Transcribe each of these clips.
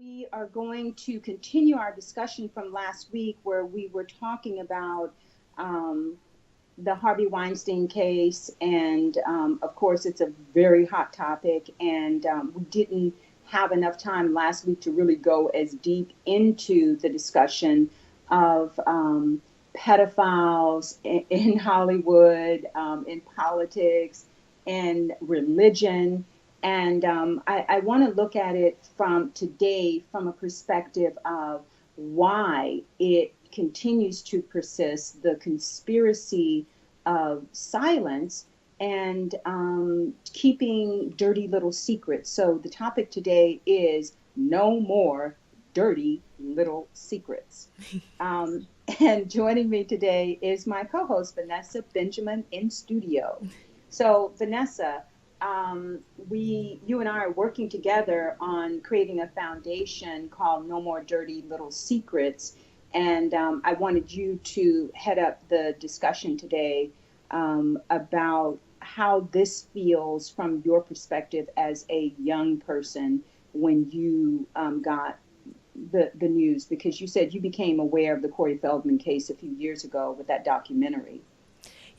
We are going to continue our discussion from last week where we were talking about um, the Harvey Weinstein case. And of course, it's a very hot topic. And we didn't have enough time last week to really go as deep into the discussion of pedophiles in Hollywood, in politics, and religion. And I want to look at it from today from a perspective of why it continues to persist, the conspiracy of silence and keeping dirty little secrets. So the topic today is no more dirty little secrets. Um, and joining me today is my co host, Vanessa Benjamin, in studio. So, Vanessa, you and I are working together on creating a foundation called No More Dirty Little Secrets. And I wanted you to head up the discussion today about how this feels from your perspective as a young person when you got the news, because you said you became aware of the Corey Feldman case a few years ago with that documentary.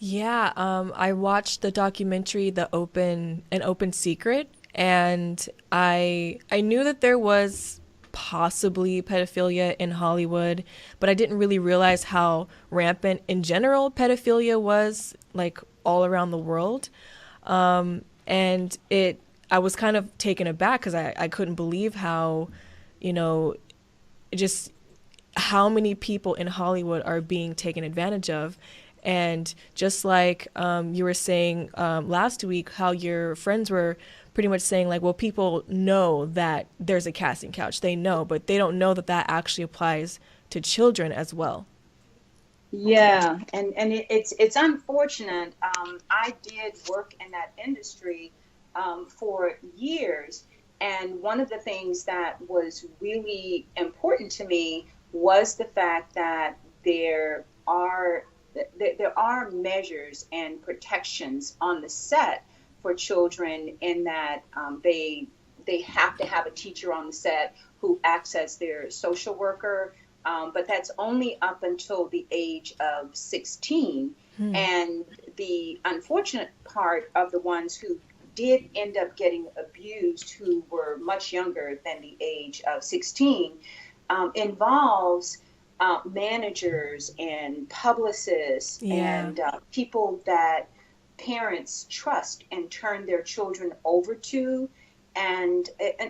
Yeah, I watched the documentary An Open Secret, and I knew that there was possibly pedophilia in Hollywood, but I didn't really realize how rampant in general pedophilia was, like, all around the world. And it I was kind of taken aback because I couldn't believe how, you know, just how many people in Hollywood are being taken advantage of. And just like you were saying last week, how your friends were pretty much saying, like, well, people know that there's a casting couch. They know, but they don't know that that actually applies to children as well. Yeah, and it's unfortunate. I did work in that industry for years, and one of the things that was really important to me was the fact that are there are measures and protections on the set for children in that they have to have a teacher on the set who acts as their social worker, but that's only up until the age of 16. Hmm. And the unfortunate part of the ones who did end up getting abused, who were much younger than the age of 16, involves managers and publicists Yeah. and people that parents trust and turn their children over to. And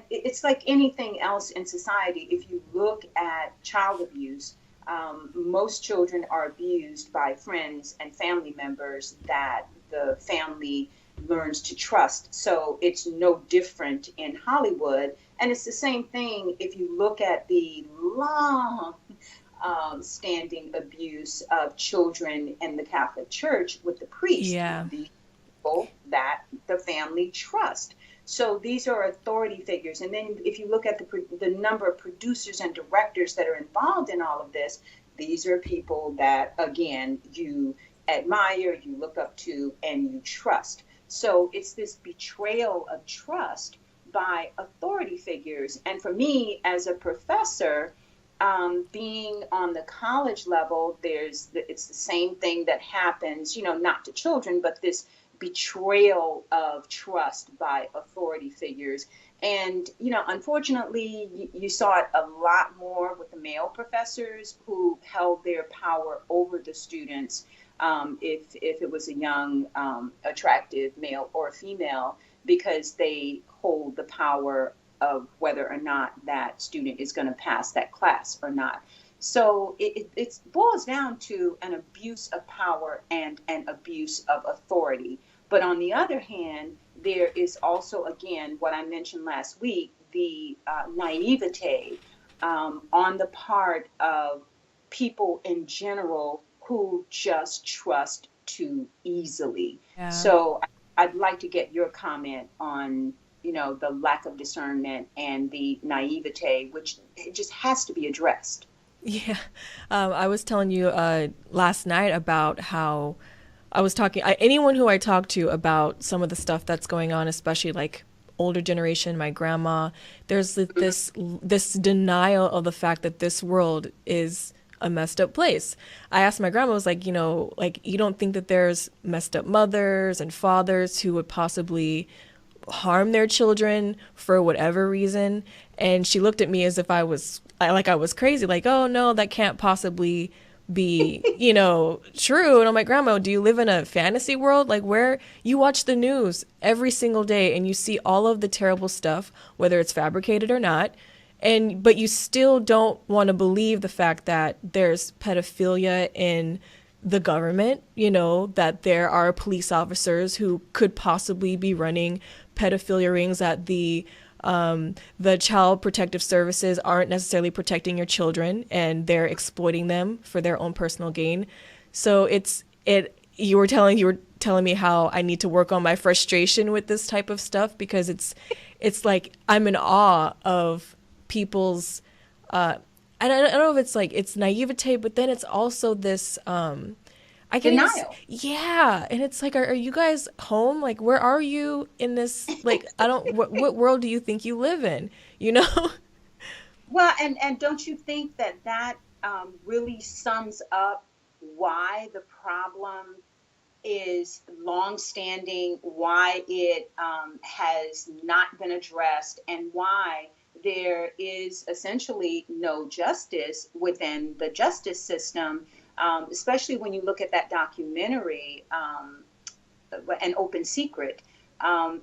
it's like anything else in society. If you look at child abuse, most children are abused by friends and family members that the family learns to trust. So it's no different in Hollywood. And it's the same thing if you look at the long standing abuse of children in the Catholic Church with the priest, Yeah. the people that the family trust. So these are authority figures. And then if you look at the number of producers and directors that are involved in all of this, these are people that, again, you admire, you look up to, and you trust. So it's this betrayal of trust by authority figures. And for me, as a professor, being on the college level, it's the same thing that happens, not to children, but this betrayal of trust by authority figures. And, unfortunately, you saw it a lot more with the male professors who held their power over the students. If it was a young, attractive male or female, because they hold the power of whether or not that student is going to pass that class or not. So it boils down to an abuse of power and an abuse of authority. But on the other hand, there is also, again, what I mentioned last week, the naivete on the part of people in general who just trust too easily. Yeah. So I'd like to get your comment on, the lack of discernment and the naivete, which it just has to be addressed. Yeah. I was telling you last night about how anyone who I talk to about some of the stuff that's going on, especially like older generation, my grandma, there's this denial of the fact that this world is a messed up place. I asked my grandma, I was like, like, you don't think that there's messed up mothers and fathers who would possibly harm their children for whatever reason? And she looked at me as if I was crazy, like, oh no, that can't possibly be, true. And I'm like, Grandma, do you live in a fantasy world? Like, where you watch the news every single day and you see all of the terrible stuff, whether it's fabricated or not, but you still don't want to believe the fact that there's pedophilia in the government, that there are police officers who could possibly be running pedophilia rings, that the child protective services aren't necessarily protecting your children and they're exploiting them for their own personal gain. So you were telling me how I need to work on my frustration with this type of stuff, because it's like I'm in awe of people's and I don't know if it's like it's naivete, but then it's also this I can even, Denial. yeah, and it's like, are you guys home? Like, where are you in this? Like, I don't. What world do you think you live in? You know? Well, and don't you think that really sums up why the problem is longstanding, why it has not been addressed, and why there is essentially no justice within the justice system, especially when you look at that documentary, An Open Secret.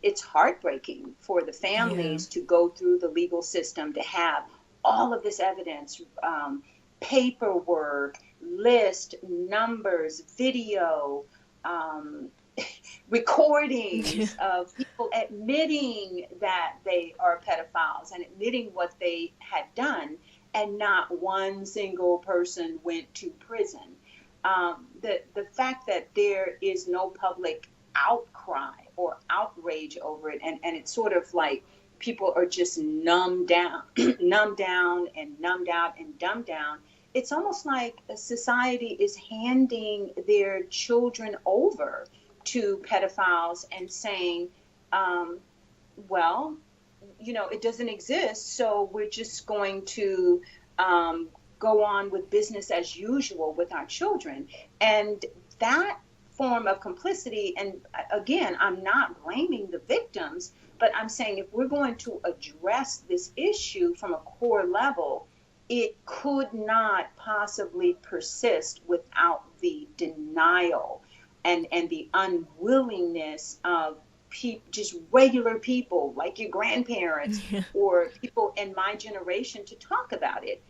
It's heartbreaking for the Yeah. families to go through the legal system, to have all of this evidence, paperwork, list, numbers, video, um, recordings of people admitting that they are pedophiles and admitting what they had done, and not one single person went to prison. The fact that there is no public outcry or outrage over it, and it's sort of like people are just numbed down, numbed down and numbed out and dumbed down. It's almost like a society is handing their children over to pedophiles and saying, um, well, it doesn't exist, so we're just going to go on with business as usual with our children. And that form of complicity, and again, I'm not blaming the victims, but I'm saying if we're going to address this issue from a core level, it could not possibly persist without the denial and the unwillingness of just regular people like your grandparents or people in my generation to talk about it.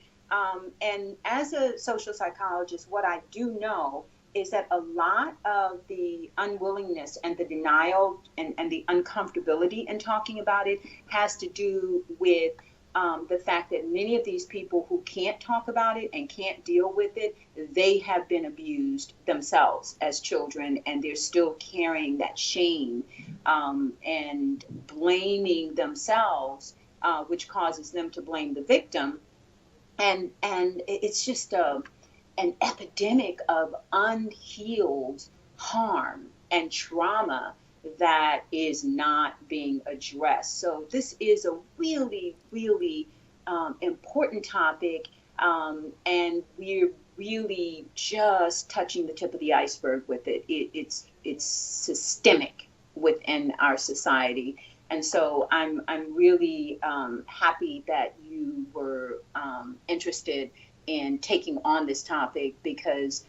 And as a social psychologist, what I do know is that a lot of the unwillingness and the denial and the uncomfortability in talking about it has to do with the fact that many of these people who can't talk about it and can't deal with it, they have been abused themselves as children, and they're still carrying that shame and blaming themselves, which causes them to blame the victim. And it's just an epidemic of unhealed harm and trauma that is not being addressed. So this is a really, really important topic, and we're really just touching the tip of the iceberg with it. It's systemic within our society, and so I'm really happy that you were interested in taking on this topic, because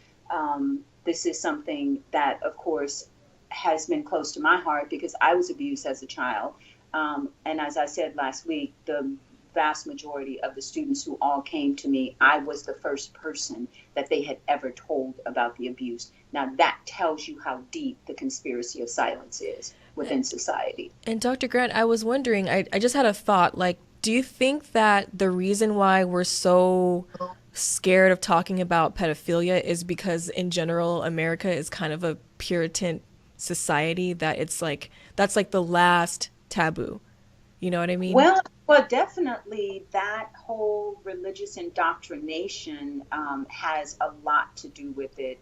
this is something that, of course, has been close to my heart because I was abused as a child. And as I said last week, the vast majority of the students who all came to me, I was the first person that they had ever told about the abuse. Now that tells you how deep the conspiracy of silence is within society. And Dr. Grant, I was wondering, I just had a thought, like, do you think that the reason why we're so scared of talking about pedophilia is because in general America is kind of a Puritan society, that it's like that's like the last taboo? You know what I mean? Well, definitely that whole religious indoctrination has a lot to do with it.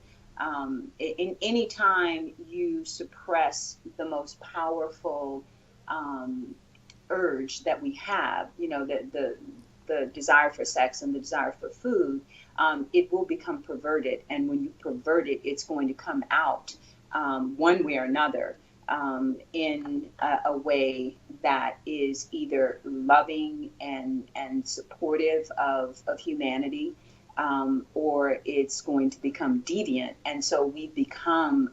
In any time you suppress the most powerful urge that we have, the desire for sex and the desire for food, it will become perverted. And when you pervert it, it's going to come out one way or another, in a way that is either loving and supportive of humanity, or it's going to become deviant. And so we've become,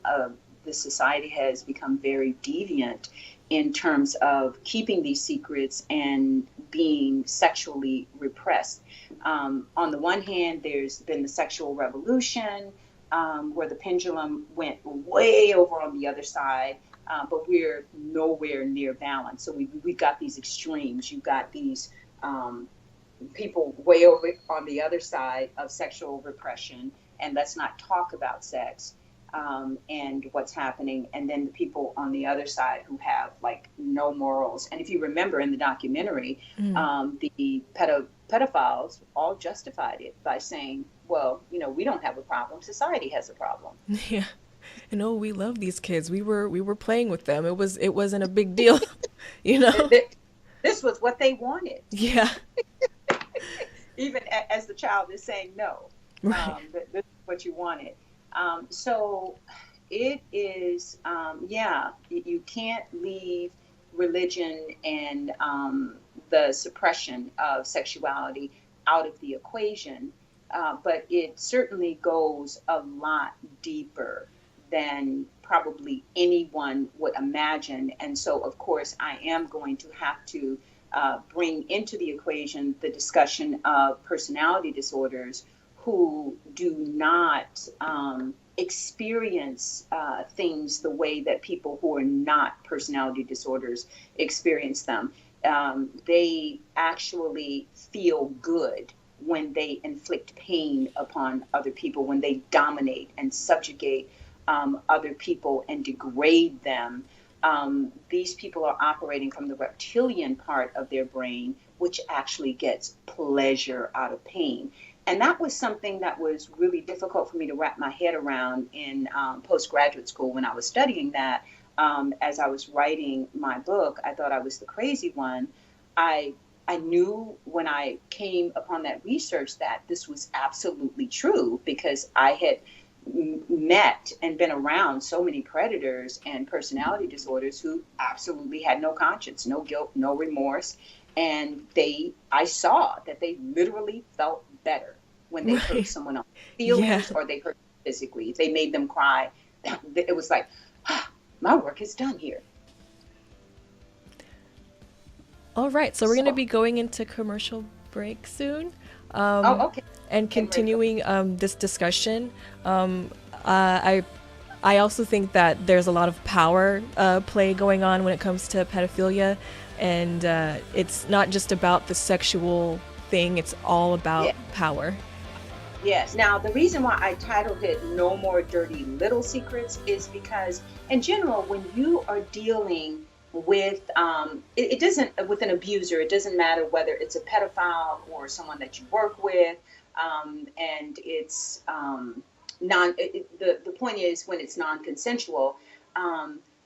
the society has become very deviant in terms of keeping these secrets and being sexually repressed. On the one hand, there's been the sexual revolution, where the pendulum went way over on the other side, but we're nowhere near balance. So we've got these extremes. You've got these people way over on the other side of sexual repression, and let's not talk about sex, and what's happening. And then the people on the other side who have like no morals. And if you remember in the documentary, the pedophiles all justified it by saying, well, we don't have a problem. Society has a problem. Yeah. And oh, we love these kids. We were playing with them. It wasn't a big deal, you know? This was what they wanted. Yeah. Even as the child is saying no. Right. This is what you wanted. So it is, you can't leave religion and the suppression of sexuality out of the equation, but it certainly goes a lot deeper than probably anyone would imagine. And so, of course, I am going to have to bring into the equation the discussion of personality disorders, who do not experience things the way that people who are not personality disorders experience them. They actually feel good when they inflict pain upon other people, when they dominate and subjugate other people and degrade them. These people are operating from the reptilian part of their brain, which actually gets pleasure out of pain. And that was something that was really difficult for me to wrap my head around in postgraduate school when I was studying that. As I was writing my book, I thought I was the crazy one. I knew when I came upon that research that this was absolutely true, because I had met and been around so many predators and personality disorders who absolutely had no conscience, no guilt, no remorse. And I saw that they literally felt better when they hurt someone else's feelings, or they hurt physically. If they made them cry, it was like, my work is done here. All right, so we're going to be going into commercial break soon. Okay. And continuing this discussion, I also think that there's a lot of power play going on when it comes to pedophilia, and it's not just about the sexual thing, it's all about power. Yes. Now, the reason why I titled it No More Dirty Little Secrets is because, in general, when you are dealing with, it doesn't, with an abuser, it doesn't matter whether it's a pedophile or someone that you work with, and it's the point is, when it's non-consensual,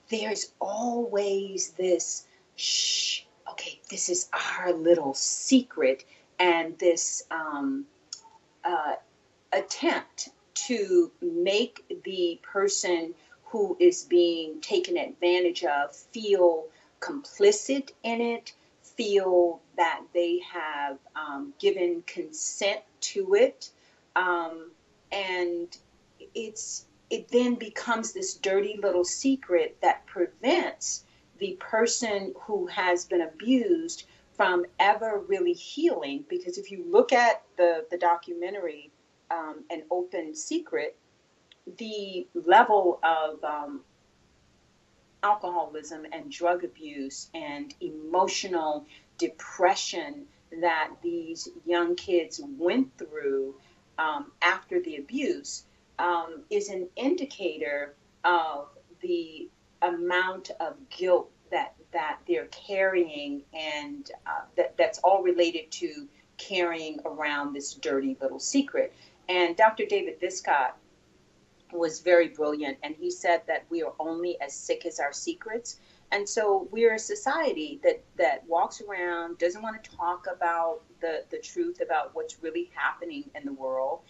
there's always this, shh, okay, this is our little secret, and this attempt to make the person who is being taken advantage of feel complicit in it, feel that they have given consent to it, and it then becomes this dirty little secret that prevents the person who has been abused from ever really healing. Because if you look at the documentary, An Open Secret, the level of alcoholism and drug abuse and emotional depression that these young kids went through after the abuse is an indicator of the amount of guilt that they're carrying, and that's all related to carrying around this dirty little secret. And Dr. David Viscott was very brilliant, and he said that we are only as sick as our secrets. And so we're a society that walks around, doesn't want to talk about the truth about what's really happening in the world.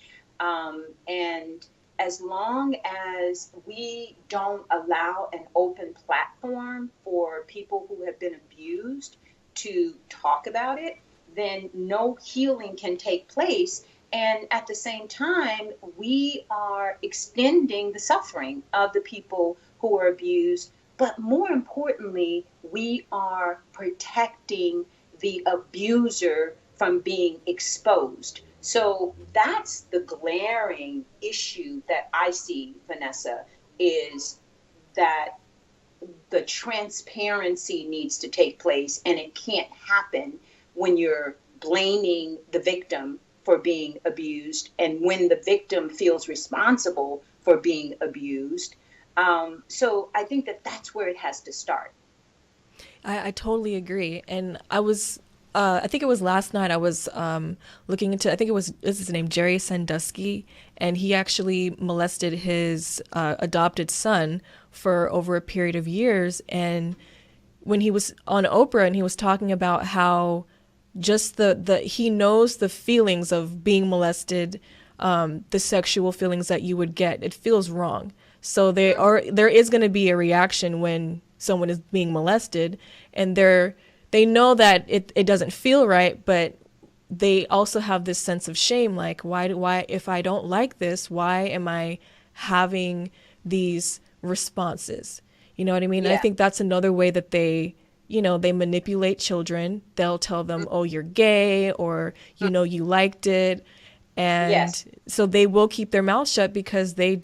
And as long as we don't allow an open platform for people who have been abused to talk about it, then no healing can take place. And at the same time, we are extending the suffering of the people who are abused. But more importantly, we are protecting the abuser from being exposed. So that's the glaring issue that I see, Vanessa, is that the transparency needs to take place, and it can't happen when you're blaming the victim for being abused and when the victim feels responsible for being abused. So I think that that's where it has to start. I totally agree. And I think it was last night I was looking into, I think it was, is his name, Jerry Sandusky, and he actually molested his adopted son for over a period of years. And when he was on Oprah and he was talking about how just he knows the feelings of being molested, the sexual feelings that you would get, it feels wrong. So there is going to be a reaction when someone is being molested, and they know that it doesn't feel right, but they also have this sense of shame, like why if I don't like this, why am I having these responses? You know what I mean? And I Yeah. think that's another way that they manipulate children. They'll tell them, "Oh, you're gay," or you liked it. And Yes. so they will keep their mouth shut because they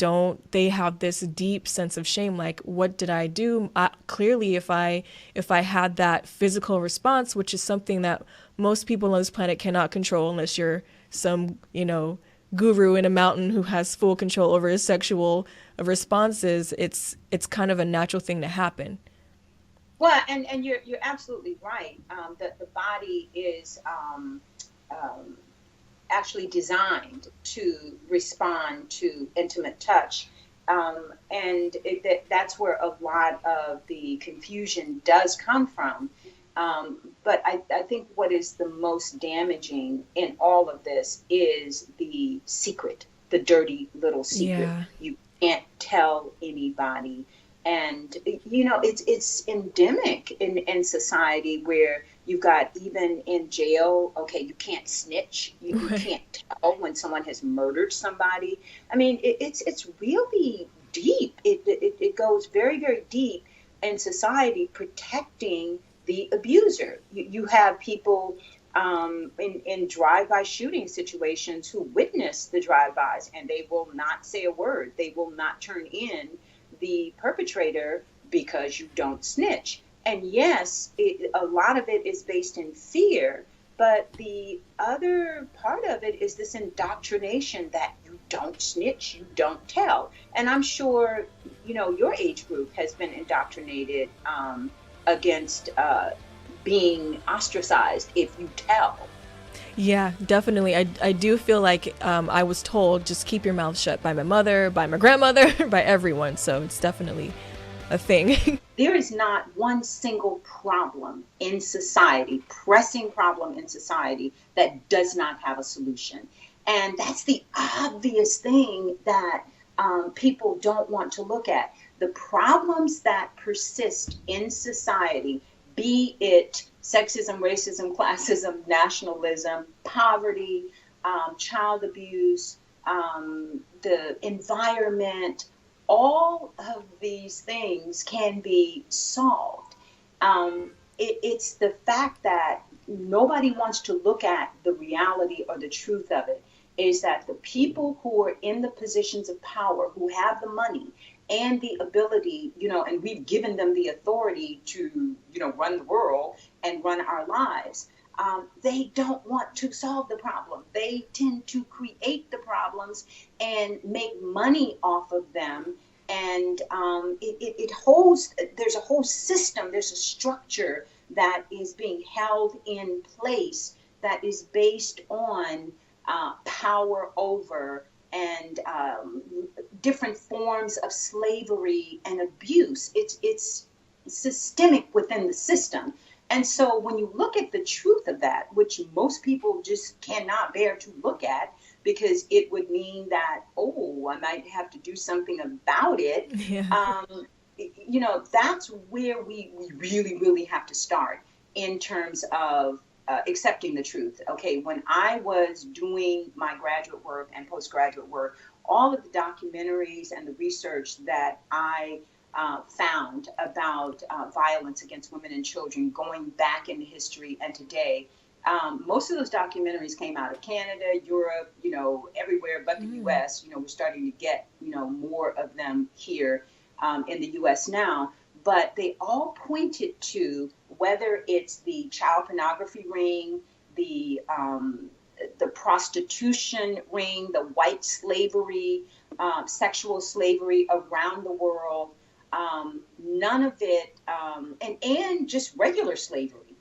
have this deep sense of shame, like, what did I do? Clearly, if I had that physical response, which is something that most people on this planet cannot control unless you're some guru in a mountain who has full control over his sexual responses, it's kind of a natural thing to happen. Well, and you're absolutely right. That the body is um, actually designed to respond to intimate touch. And that's where a lot of the confusion does come from. But I think what is the most damaging in all of this is the secret, the dirty little secret. Yeah. You can't tell anybody. And it's endemic in society where you've got, even in jail, okay, you can't snitch, you Right. can't tell when someone has murdered somebody. I mean, it's really deep. It goes very, very deep in society, protecting the abuser. You have people in drive-by shooting situations who witness the drive-bys, and they will not say a word. They will not turn in the perpetrator because you don't snitch. And yes, a lot of it is based in fear, but the other part of it is this indoctrination that you don't snitch, you don't tell. And I'm sure, your age group has been indoctrinated against being ostracized if you tell. Yeah, definitely. I do feel like I was told just keep your mouth shut by my mother, by my grandmother, by everyone. So it's definitely a thing. There is not one single problem in society, pressing problem in society, that does not have a solution. And that's the obvious thing that people don't want to look at. The problems that persist in society, be it sexism, racism, classism, nationalism, poverty, child abuse, the environment, all of these things can be solved. It's the fact that nobody wants to look at the reality or the truth of it, is that the people who are in the positions of power, who have the money and the ability, and we've given them the authority to, run the world and run our lives. They don't want to solve the problem. They tend to create the problems and make money off of them. And it holds, there's a whole system, there's a structure that is being held in place that is based on power over and different forms of slavery and abuse. It's systemic within the system. And so when you look at the truth of that, which most people just cannot bear to look at, because it would mean that, oh, I might have to do something about it. Yeah. Um, that's where we really, really have to start in terms of accepting the truth. Okay, when I was doing my graduate work and postgraduate work, all of the documentaries and the research that I found about violence against women and children going back in history and today, most of those documentaries came out of Canada, Europe, everywhere but the U.S. We're starting to get, more of them here in the U.S. now. But they all pointed to, whether it's the child pornography ring, the prostitution ring, the white slavery, sexual slavery around the world. None of it, and just regular slavery,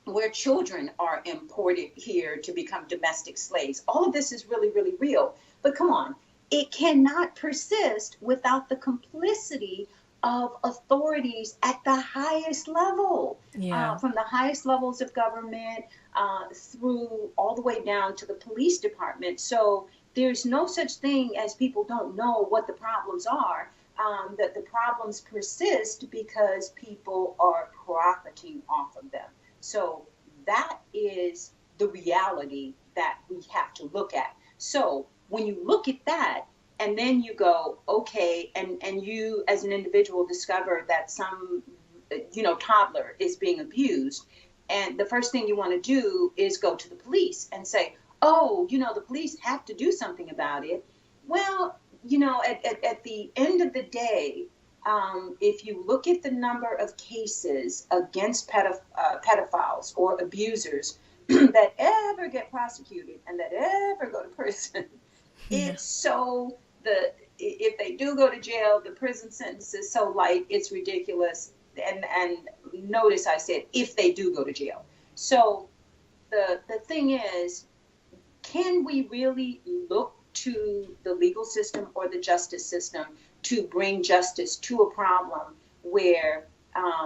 where children are imported here to become domestic slaves. All of this is really, really real. But come on, it cannot persist without the complicity of authorities at the highest level, Yeah. from the highest levels of government through all the way down to the police department. So there's no such thing as people don't know what the problems are. That the problems persist because people are profiting off of them. So that is the reality that we have to look at. So when you look at that, and then you go, okay, and you as an individual discover that some, toddler is being abused, and the first thing you want to do is go to the police and say, oh, the police have to do something about it. Well, at the end of the day, if you look at the number of cases against pedophiles or abusers that ever get prosecuted and that ever go to prison, Yeah. it's so if they do go to jail, the prison sentence is so light, it's ridiculous. And notice I said if they do go to jail. So the thing is, can we really look to the legal system or the justice system to bring justice to a problem where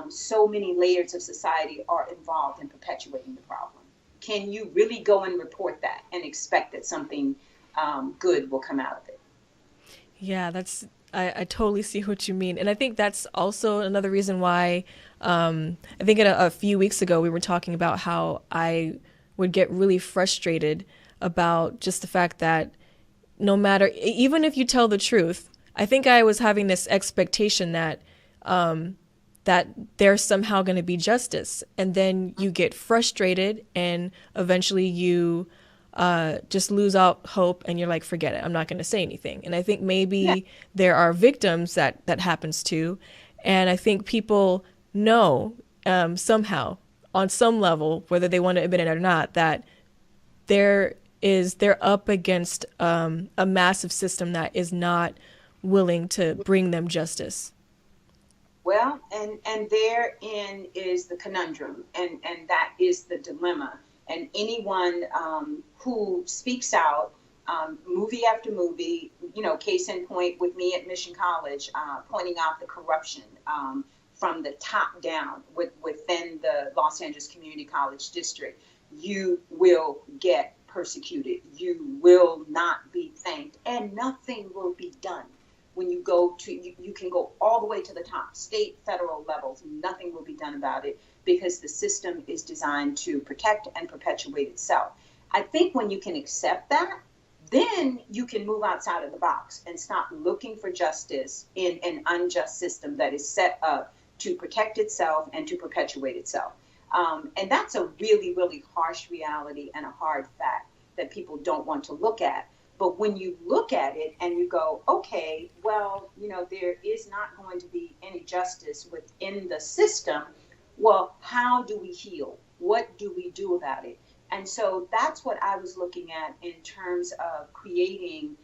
so many layers of society are involved in perpetuating the problem? Can you really go and report that and expect that something good will come out of it? Yeah, I totally see what you mean. And I think that's also another reason why I think a few weeks ago we were talking about how I would get really frustrated about just the fact that no matter, even if you tell the truth, I think I was having this expectation that that there's somehow going to be justice. And then you get frustrated and eventually you just lose out hope and you're like, forget it, I'm not going to say anything. And I think Yeah. maybe there are victims that happens to. And I think people know somehow, on some level, whether they want to admit it or not, that they're up against a massive system that is not willing to bring them justice. Well, and therein is the conundrum, and that is the dilemma. And anyone who speaks out, movie after movie, case in point with me at Mission College, pointing out the corruption from the top down within the Los Angeles Community College District, you will get persecuted. You will not be thanked, and nothing will be done. When you go to, you can go all the way to the top, state, federal levels, nothing will be done about it because the system is designed to protect and perpetuate itself. I think when you can accept that, then you can move outside of the box and stop looking for justice in an unjust system that is set up to protect itself and to perpetuate itself. And that's a really, really harsh reality and a hard fact that people don't want to look at. But when you look at it and you go, okay, well, there is not going to be any justice within the system. Well, how do we heal? What do we do about it? And so that's what I was looking at in terms of creating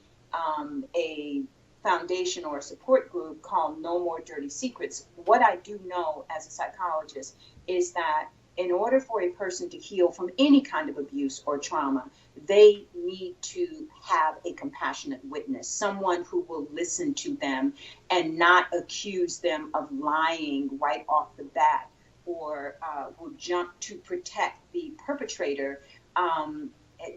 a foundation or a support group called No More Dirty Secrets. What I do know as a psychologist is that in order for a person to heal from any kind of abuse or trauma, they need to have a compassionate witness, someone who will listen to them and not accuse them of lying right off the bat, or will jump to protect the perpetrator, um,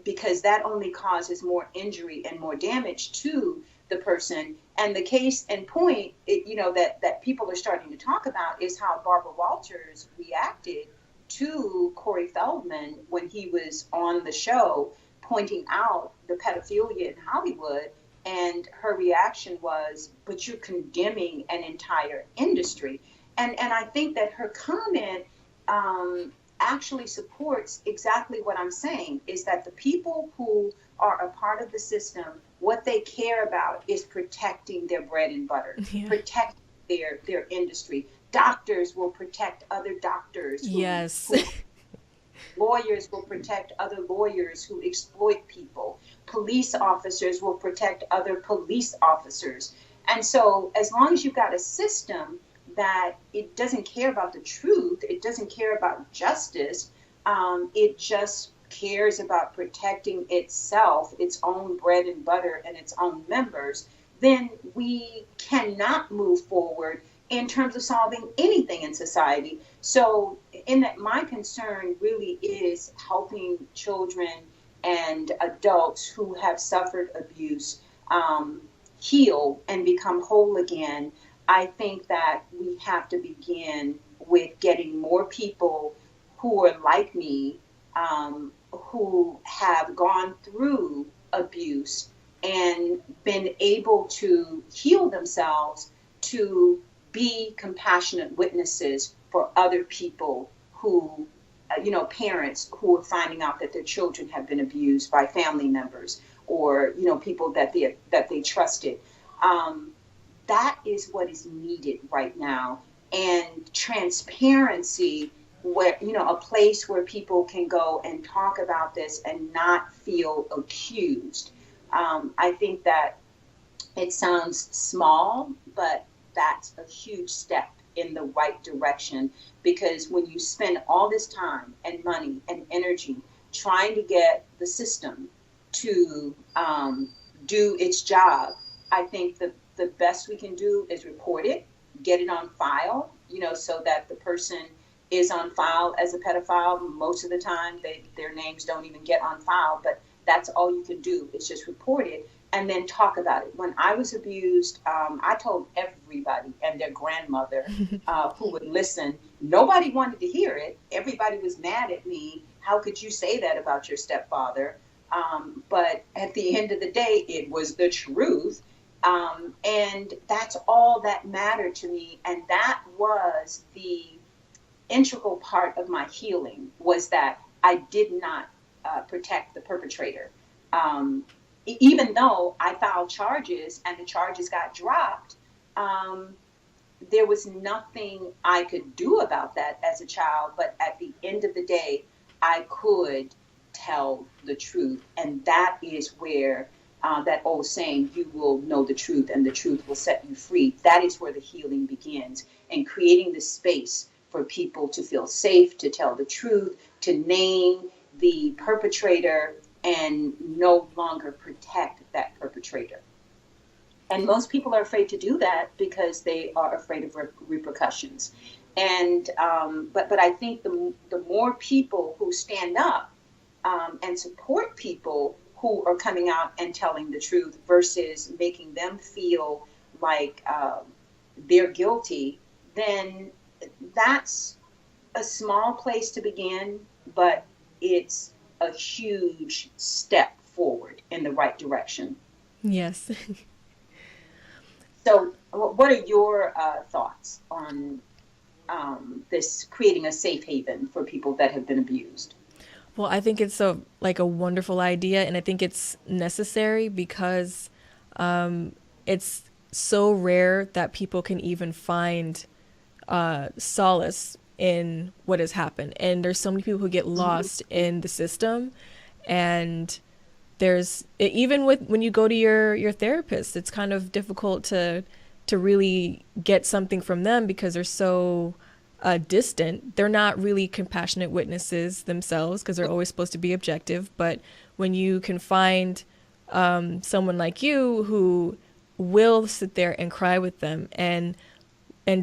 because that only causes more injury and more damage to the person. And the case in point, that people are starting to talk about is how Barbara Walters reacted to Corey Feldman when he was on the show, pointing out the pedophilia in Hollywood. And her reaction was, but you're condemning an entire industry. And I think that her comment actually supports exactly what I'm saying, is that the people who are a part of the system, what they care about is protecting their bread and butter, Yeah. protect their industry. Doctors will protect other doctors Yes. who lawyers will protect other lawyers who exploit people. Police officers will protect other police officers. And so as long as you've got a system that it doesn't care about the truth, it doesn't care about justice, it just cares about protecting itself, its own bread and butter, and its own members, then we cannot move forward in terms of solving anything in society. So, in that, my concern really is helping children and adults who have suffered abuse heal and become whole again. I think that we have to begin with getting more people who are like me, who have gone through abuse and been able to heal themselves, to be compassionate witnesses for other people who, parents who are finding out that their children have been abused by family members, or, people that they trusted. That is what is needed right now. And transparency, where, a place where people can go and talk about this and not feel accused. I think that it sounds small, but that's a huge step in the right direction, because when you spend all this time and money and energy trying to get the system to do its job, I think the best we can do is report it, get it on file, so that the person is on file as a pedophile. Most of the time, their names don't even get on file, but that's all you can do, is just report it and then talk about it. When I was abused, I told everybody and their grandmother who would listen. Nobody wanted to hear it. Everybody was mad at me. How could you say that about your stepfather? But at the end of the day, it was the truth. And that's all that mattered to me. And that was the integral part of my healing, was that I did not protect the perpetrator. Even though I filed charges and the charges got dropped, there was nothing I could do about that as a child. But at the end of the day, I could tell the truth. And that is where that old saying, you will know the truth and the truth will set you free. That is where the healing begins, and creating the space for people to feel safe, to tell the truth, to name the perpetrator, and no longer protect that perpetrator. And most people are afraid to do that because they are afraid of repercussions. And but I think the more people who stand up and support people who are coming out and telling the truth, versus making them feel like they're guilty, then that's a small place to begin, but it's a huge step forward in the right direction. Yes. So what are your thoughts on this, creating a safe haven for people that have been abused? Well, I think it's a wonderful idea, and I think it's necessary because it's so rare that people can even find solace in what has happened. And there's so many people who get lost in the system, and there's even with when you go to your therapist, it's kind of difficult to really get something from them because they're so distant. They're not really compassionate witnesses themselves because they're always supposed to be objective. But when you can find someone like you who will sit there and cry with them and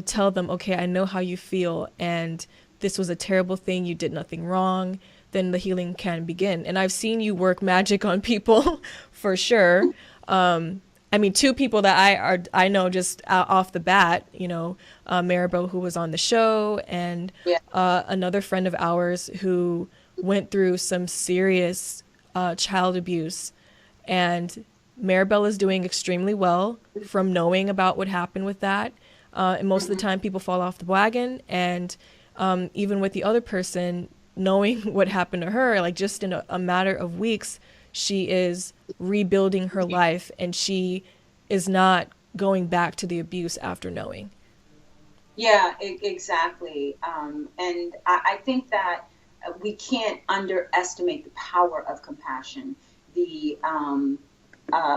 tell them, okay, I know how you feel, and this was a terrible thing, you did nothing wrong, then the healing can begin. And I've seen you work magic on people for sure. I mean, two people that I know just off the bat, Maribel, who was on the show, and Yeah. another friend of ours who went through some serious child abuse. And Maribel is doing extremely well from knowing about what happened with that. And most of the time, people fall off the wagon. And even with the other person, knowing what happened to her, like just in a matter of weeks, she is rebuilding her life, and she is not going back to the abuse after knowing. Yeah, exactly. And I think that we can't underestimate the power of compassion, the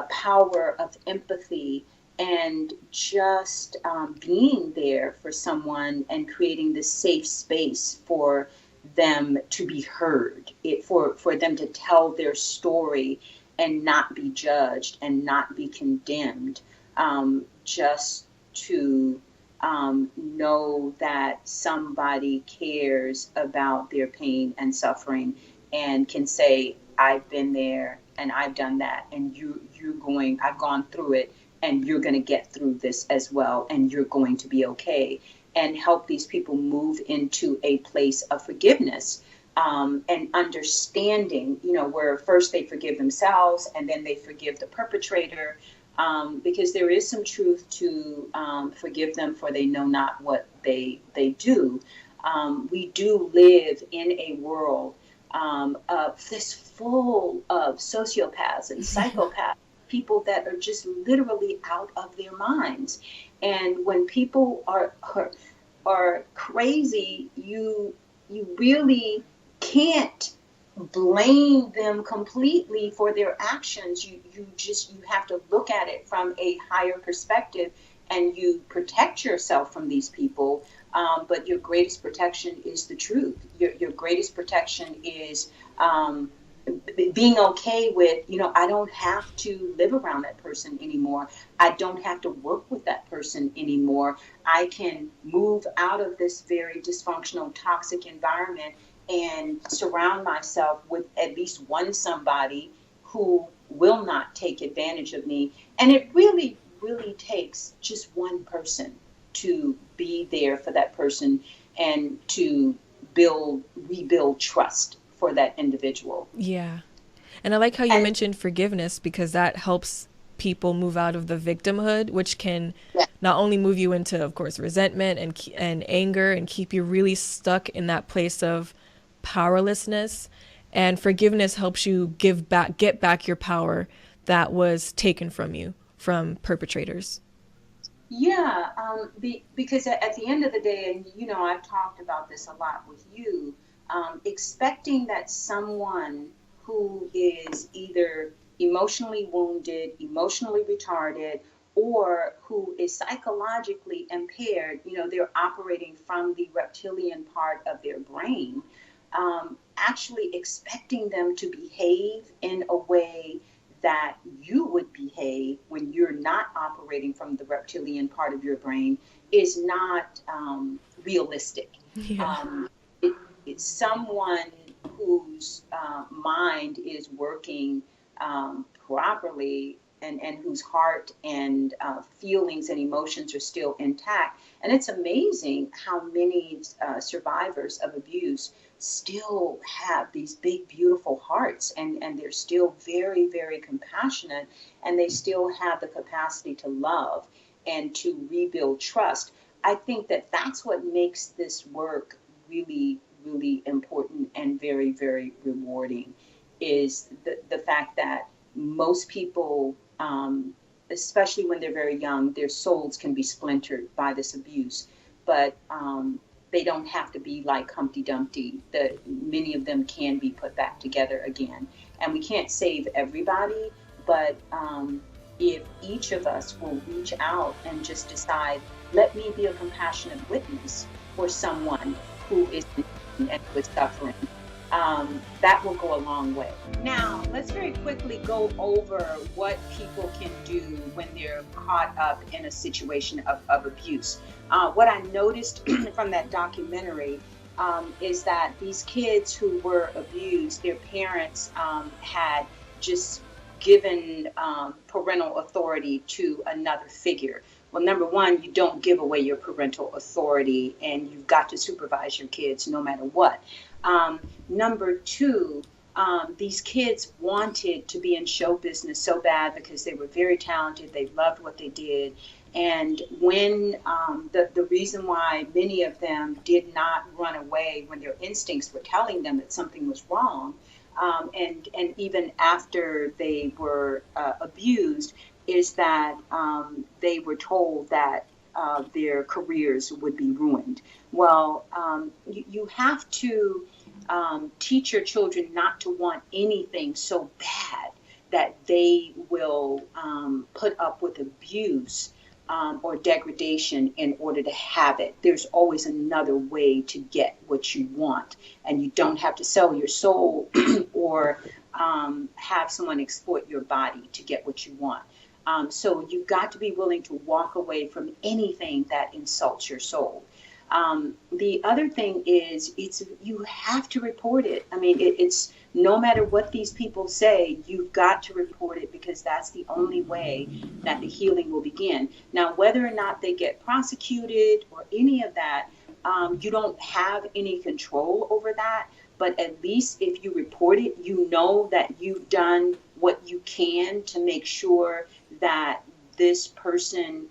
power of empathy, and just being there for someone and creating this safe space for them to be heard, for them to tell their story and not be judged and not be condemned, just to know that somebody cares about their pain and suffering and can say, I've been there and I've done that, and I've gone through it, and you're going to get through this as well, and you're going to be okay, and help these people move into a place of forgiveness, and understanding, where first they forgive themselves and then they forgive the perpetrator, because there is some truth to forgive them, for they know not what they do. We do live in a world of this full of sociopaths and psychopaths, people that are just literally out of their minds. And when people are crazy, you really can't blame them completely for their actions. You have to look at it from a higher perspective, and you protect yourself from these people. But your greatest protection is the truth. Your greatest protection is being okay with, I don't have to live around that person anymore. I don't have to work with that person anymore. I can move out of this very dysfunctional, toxic environment and surround myself with at least one somebody who will not take advantage of me. And it really, really takes just one person to be there for that person and to rebuild trust for that individual. Yeah. And I like how you And mentioned forgiveness, because that helps people move out of the victimhood, which can yeah, not only move you into, of course, resentment and anger, and keep you really stuck in that place of powerlessness. And forgiveness helps you get back your power that was taken from you from perpetrators. yeah, because at the end of the day, and I've talked about this a lot with you, expecting that someone who is either emotionally wounded, emotionally retarded, or who is psychologically impaired, they're operating from the reptilian part of their brain, actually expecting them to behave in a way that you would behave when you're not operating from the reptilian part of your brain is not realistic. Yeah. Um, it's someone whose mind is working properly, and whose heart and feelings and emotions are still intact. And it's amazing how many survivors of abuse still have these big, beautiful hearts, and they're still very, very compassionate, and they still have the capacity to love and to rebuild trust. I think that that's what makes this work really, really important and very, very rewarding, is the fact that most people, especially when they're very young, their souls can be splintered by this abuse. But they don't have to be like Humpty Dumpty. Many of them can be put back together again. And we can't save everybody, but if each of us will reach out and just decide, let me be a compassionate witness for someone who is in pain and who is suffering, that will go a long way. Now, let's very quickly go over what people can do when they're caught up in a situation of abuse. What I noticed from that documentary is that these kids who were abused, their parents had just given parental authority to another figure. Well, number one, you don't give away your parental authority, and you've got to supervise your kids no matter what. Number two, these kids wanted to be in show business so bad because they were very talented. They loved what they did. And when the reason why many of them did not run away when their instincts were telling them that something was wrong, and even after they were abused, is that they were told that their careers would be ruined. Well, you have to teach your children not to want anything so bad that they will put up with abuse or degradation in order to have it. There's always another way to get what you want, and you don't have to sell your soul or have someone exploit your body to get what you want. So you've got to be willing to walk away from anything that insults your soul. The other thing is, you have to report it. I mean, it's no matter what these people say, you've got to report it, because that's the only way that the healing will begin. Now, whether or not they get prosecuted or any of that, you don't have any control over that. But at least if you report it, you know that you've done what you can to make sure that this person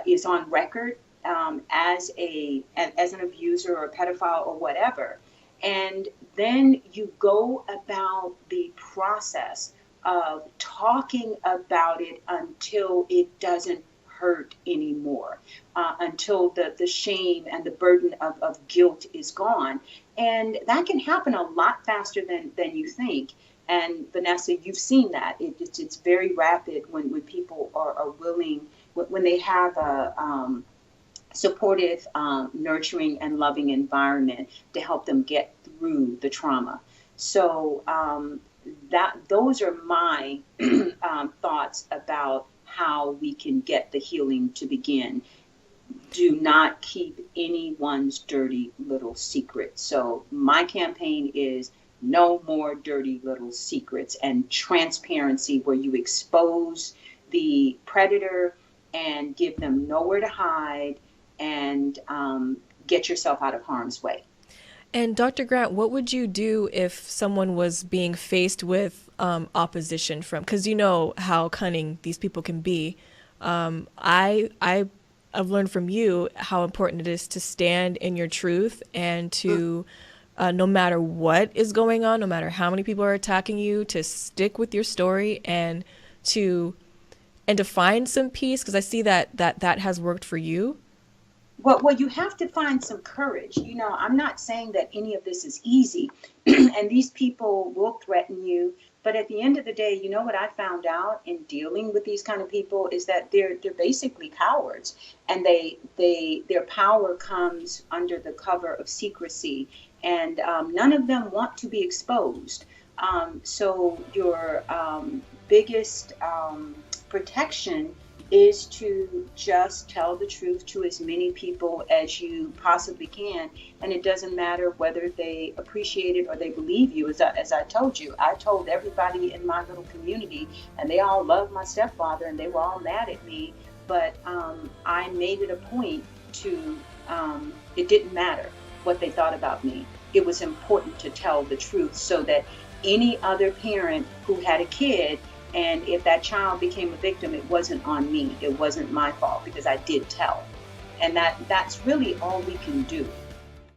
is on record as an abuser or a pedophile or whatever. And then you go about the process of talking about it until it doesn't hurt anymore, until the shame and the burden of guilt is gone. And that can happen a lot faster than you think. And Vanessa, you've seen that. It's very rapid when people are willing, when they have a supportive, nurturing, and loving environment to help them get through the trauma. So those are my thoughts about how we can get the healing to begin. Do not keep anyone's dirty little secret. So my campaign is no more dirty little secrets, and transparency, where you expose the predator and give them nowhere to hide, and get yourself out of harm's way. And Dr. Grant, what would you do if someone was being faced with opposition from, because you know how cunning these people can be. I've learned from you how important it is to stand in your truth, and to no matter what is going on, no matter how many people are attacking you, to stick with your story and to find some peace, because I see that has worked for you. Well, you have to find some courage. You know, I'm not saying that any of this is easy, and these people will threaten you. But at the end of the day, you know what I found out in dealing with these kind of people is that they're basically cowards, and their power comes under the cover of secrecy, and none of them want to be exposed. So your biggest protection is to just tell the truth to as many people as you possibly can. And it doesn't matter whether they appreciate it or they believe you. As I told you, I told everybody in my little community, and they all loved my stepfather, and they were all mad at me. But I made it a point to, it didn't matter what they thought about me. It was important to tell the truth, so that any other parent who had a kid, and if that child became a victim, it wasn't on me. It wasn't my fault, because I did tell. And that's really all we can do.